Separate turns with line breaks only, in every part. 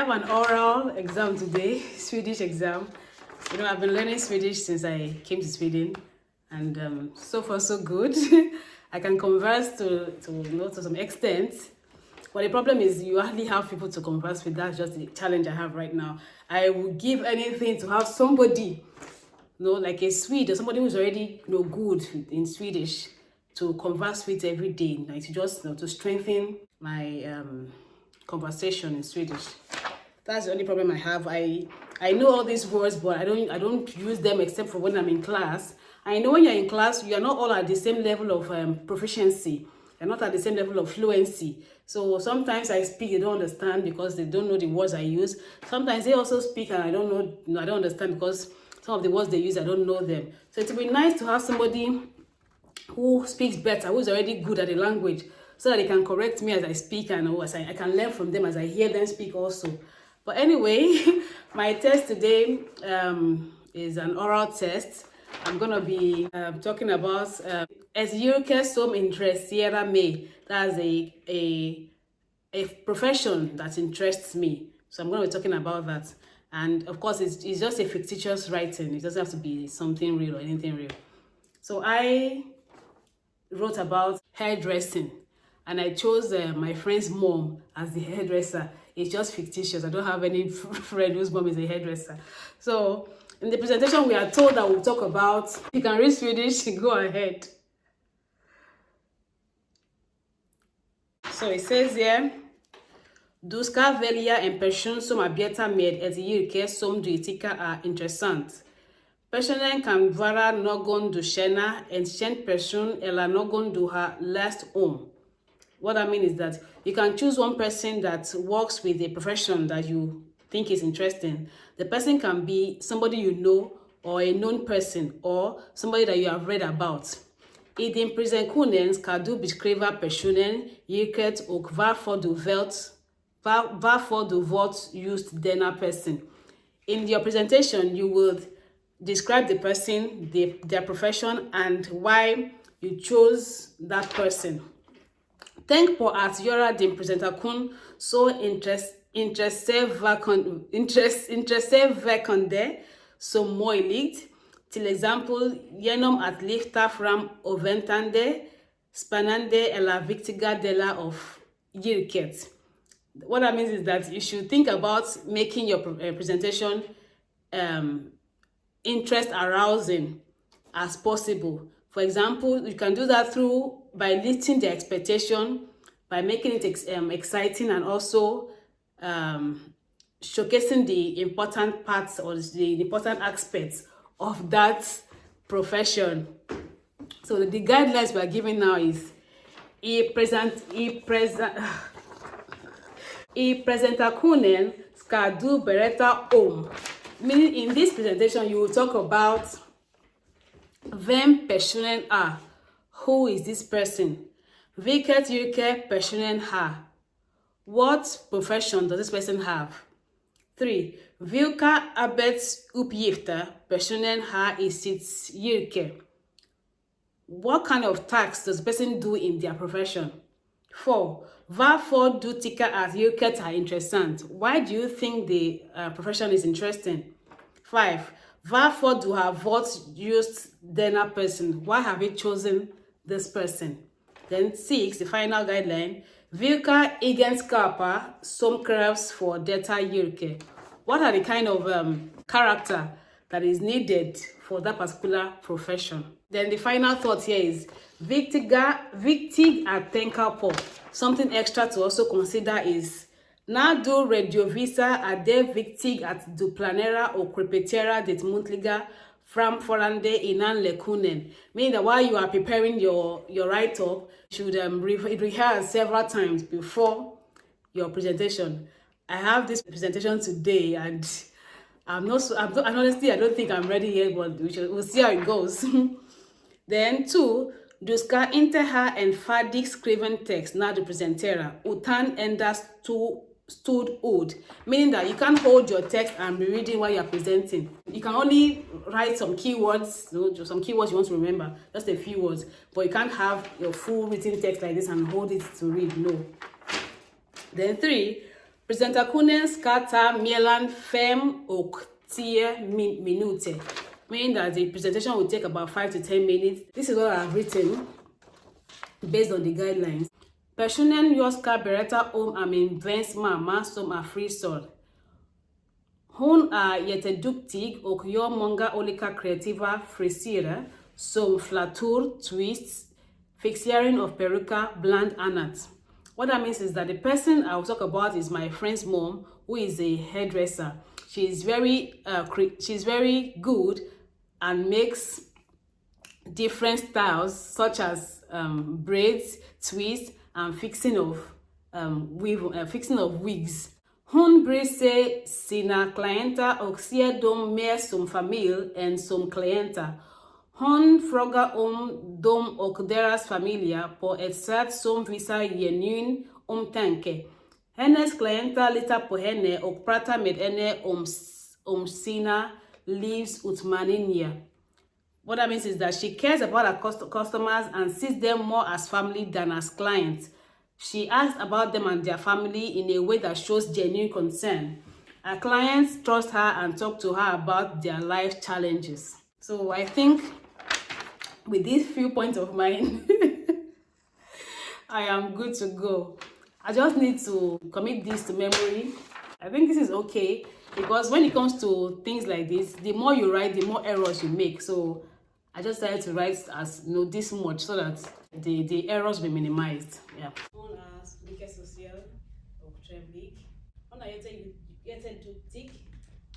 have an oral exam today, Swedish exam. You know, I've been learning Swedish since I came to Sweden, and so far so good. I can converse to some extent, but the problem is you hardly have people to converse with. That's just the challenge I have right now. I would give anything to have somebody, like a Swede or somebody who's already good in Swedish to converse with every day, like to just to strengthen my conversation in Swedish. That's the only problem I have. I know all these words, but I don't use them except for when I'm in class. I know when you're in class, you are not all at the same level of proficiency. You're not at the same level of fluency. So sometimes I speak, they don't understand because they don't know the words I use. Sometimes they also speak and I don't know, I don't understand because some of the words they use, I don't know them. So it would be nice to have somebody who speaks better, who's already good at the language, so that they can correct me as I speak and as I can learn from them as I hear them speak also. But anyway, my test today is an oral test. I'm going to be talking about as yrke som intresserar mig. That's a profession that interests me. So I'm going to be talking about that. And of course, it's just a fictitious writing. It doesn't have to be something real or anything real. So I wrote about hairdressing, and I chose my friend's mom as the hairdresser. It's just fictitious. I don't have any friend whose mom is a hairdresser. So in the presentation, we are told that we'll talk about, you can read Swedish, go ahead. So it says here, du ska välja en person som arbetar med ett yrke som du tycker är intressant. Personen kan vara någon du känner, en känd person eller någon du har läst om. What I mean is that you can choose one person that works with a profession that you think is interesting. The person can be somebody you know, or a known person, or somebody that you have read about. I din presentationen ska du beskriva personen, yrket och varför du valt just denna person. In your presentation, you will describe the person, their profession, and why you chose that person. Tänk på att göra din presentation så intresseväckande som möjligt. Till exempel genom att lyfta fram oväntade, spännande eller viktiga delar av yrket. What that means is that you should think about making your presentation interest arousing as possible. For example, you can do that by lifting the expectation, by making it exciting, and also showcasing the important parts or the important aspects of that profession. So the guidelines we are giving now is presentationen ska du berätta om. Meaning in this presentation, you will talk about vem personen är. Who is this person? Vilket yrke personen har? What profession does this person have? 3. Vilka arbetsuppgifter personen har i sitt yrke? What kind of tasks does the person do in their profession? 4. Varför du tycker att yrket är intressant? Why do you think the profession is interesting? 5. Varför du har valt just denna person? Why have you chosen this person? Then 6, the final guideline. Vilka egenskaper som krävs för detta yrke? What are the kind of character that is needed for that particular profession? Then the final thought here is viktig att tänka på. Something extra to also consider is när du redovisar är det viktigt att du planerar och repeterar det muntliga framförande innan lektionen. Meaning that while you are preparing your write-up, you should rehearse several times before your presentation. I have this presentation today, and honestly, I don't think I'm ready yet, but we'll see how it goes. Then 2, du ska inte ha en färdig skriven text när du presenterar, utan endast stödord. Meaning that you can't hold your text and be reading while you're presenting. You can only write some keywords, some keywords you want to remember, just a few words, but you can't have your full written text like this and hold it to read, no. Then 3, Presentationen skata mellan 5 och 10 minuter, meaning that the presentation will take about 5 to 10 minutes. This is what I've written based on the guidelines. Personen jag ska berätta om är min väns mamma som är frisör. Hon är jätteduktig och gör många olika kreativa frisyrer som flattor, twists, fixering of peruka, bland annat. What that means is that the person I will talk about is my friend's mom, who is a hairdresser. She's very good and makes different styles such as braids, twists, and fixing of wigs. Hon bryr sig sina klienter och ser dem mer som familj än som klienter. Hon frågar om dem och deras familjer på ett sätt som visar genuin omtanke. Hennes klienter litar på henne och pratar med henne om sina livsutmaningar. What that means is that she cares about her customers and sees them more as family than as clients. She asks about them and their family in a way that shows genuine concern. Her clients trust her and talk to her about their life challenges. So I think with these few points of mine, I am good to go. I just need to commit this to memory. I think this is okay because when it comes to things like this, the more you write, the more errors you make. So I just decided to write as this much so that the errors will be minimized. Yeah. On as mycket social och trevlig. Hon är jätteduktig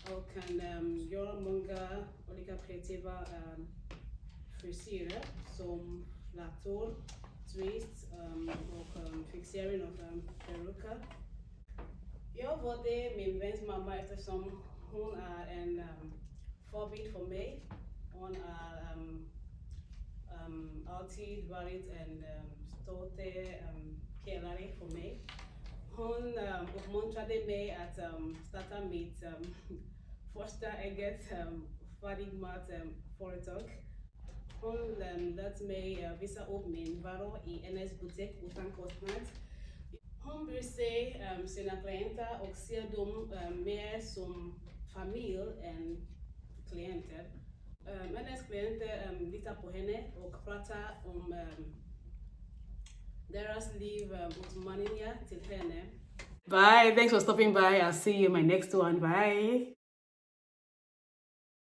och kan göra många olika kreativa frisyrer som flattor, twists och fixering av peruka. Jag valde min väns mamma eftersom hon är en förebild för mig. Hon är alltid varit en stolt killare för mig. Hon uppmuntrade mig att starta mitt första eget färdigmatföretag. Hon lät mig visa upp min varor i hennes butik utan kostnad. Hon bryr sig sina klienter och ser dem mer som familj än klienter. Hennes klienter litar på henne och pratar om deras livsutmaningar till henne. Bye, thanks for stopping by. I'll see you in my next one. Bye.